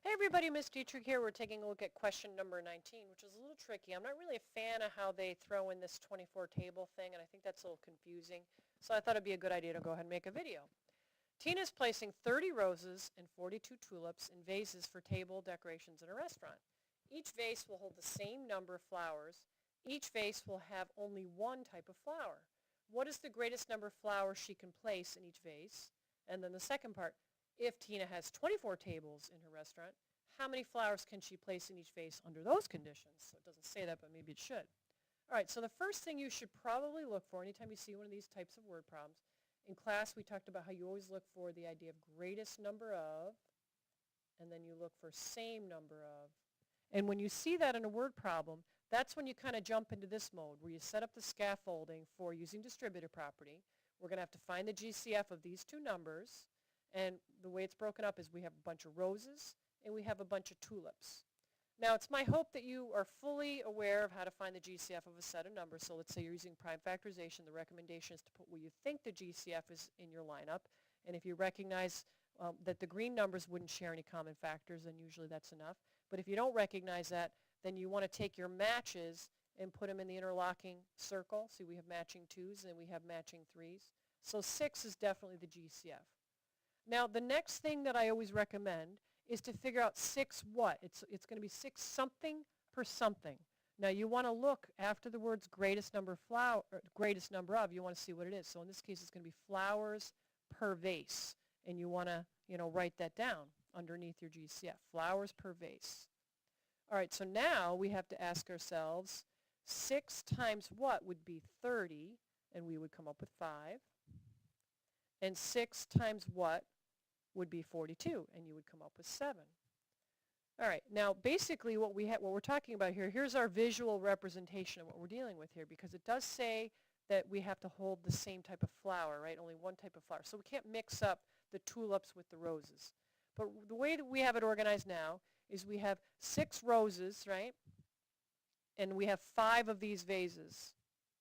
Hey everybody, Miss Dietrich here. We're taking a look at question number 19, which is a little tricky. I'm not really a fan of how they throw in this 24 table thing, and I think that's a little confusing. So I thought it'd be a good idea to go ahead and make a video. Tina's placing 30 roses and 42 tulips in vases for table decorations in a restaurant. Each vase will hold the same number of flowers. Each vase will have only one type of flower. What is the greatest number of flowers she can place in each vase? And then the second part, if Tina has 24 tables in her restaurant, how many flowers can she place in each vase under those conditions? So it doesn't say that, but maybe it should. All right, so the first thing you should probably look for anytime you see one of these types of word problems, in class we talked about how you always look for the idea of greatest number of, and then you look for same number of. And when you see that in a word problem, that's when you kind of jump into this mode where you set up the scaffolding for using distributive property. We're going to have to find the GCF of these two numbers. And the way it's broken up is we have a bunch of roses and we have a bunch of tulips. Now it's my hope that you are fully aware of how to find the GCF of a set of numbers. So let's say you're using prime factorization. The recommendation is to put where you think the GCF is in your lineup. And if you recognize that the green numbers wouldn't share any common factors, then usually that's enough. But if you don't recognize that, then you want to take your matches and put them in the interlocking circle. See, we have matching 2s and we have matching 3s. So 6 is definitely the GCF. Now, the next thing that I always recommend is to figure out 6 what. It's going to be 6 something per something. Now, you want to look after the words greatest number of, you want to see what it is. So in this case, it's going to be flowers per vase. And you want to, write that down underneath your GCF, flowers per vase. All right, so now we have to ask ourselves, 6 times what would be 30, and we would come up with 5. And 6 times what would be 42, and you would come up with 7. All right, now basically what we're talking about here, here's our visual representation of what we're dealing with here, because it does say that we have to hold the same type of flower, right? Only one type of flower. So we can't mix up the tulips with the roses. But the way that we have it organized now is we have 6 roses, right? And we have 5 of these vases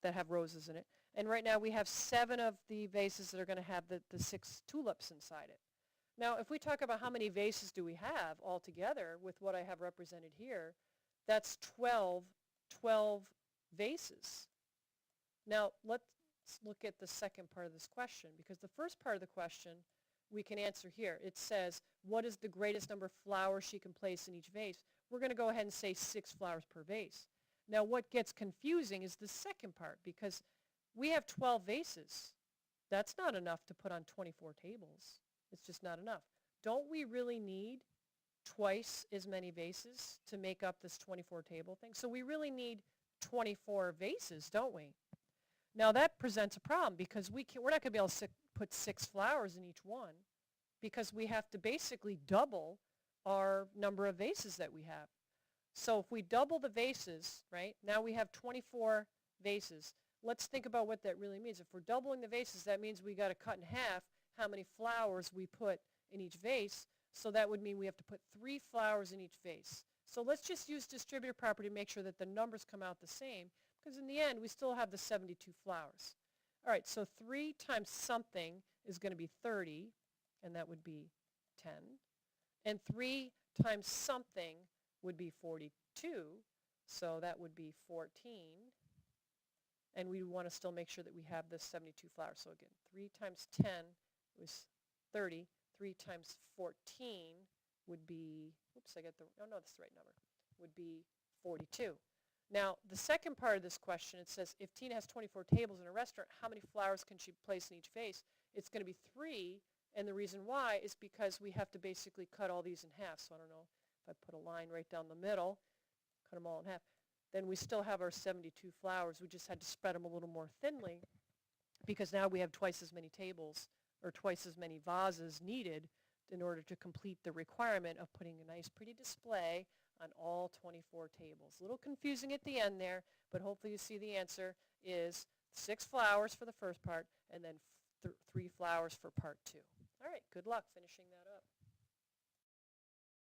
that have roses in it. And right now we have 7 of the vases that are going to have the 6 tulips inside it. Now, if we talk about how many vases do we have altogether with what I have represented here, that's 12 vases. Now, let's look at the second part of this question, because the first part of the question we can answer here. It says, what is the greatest number of flowers she can place in each vase? We're going to go ahead and say 6 flowers per vase. Now, what gets confusing is the second part, because we have 12 vases. That's not enough to put on 24 tables. It's just not enough. Don't we really need twice as many vases to make up this 24 table thing? So we really need 24 vases, don't we? Now that presents a problem, because we're not going to be able to put 6 flowers in each one, because we have to basically double our number of vases that we have. So if we double the vases, right, now we have 24 vases. Let's think about what that really means. If we're doubling the vases, that means we got to cut in half how many flowers we put in each vase. So that would mean we have to put 3 flowers in each vase. So let's just use distributive property to make sure that the numbers come out the same, because in the end we still have the 72 flowers. All right, so 3 times something is going to be 30, and that would be 10. And 3 times something would be 42, so that would be 14. And we want to still make sure that we have the 72 flowers. So again, 3 times 10 was 30. 3 times 14 would be, oops, I got the, oh no, that's the right number, would be 42. Now, the second part of this question, it says, if Tina has 24 tables in a restaurant, how many flowers can she place in each vase? It's going to be 3, and the reason why is because we have to basically cut all these in half. So I don't know if I put a line right down the middle, cut them all in half. Then we still have our 72 flowers. We just had to spread them a little more thinly, because now we have twice as many tables or twice as many vases needed in order to complete the requirement of putting a nice pretty display on all 24 tables. A little confusing at the end there, but hopefully you see the answer is 6 flowers for the first part and then 3 flowers for part 2. All right, good luck finishing that up.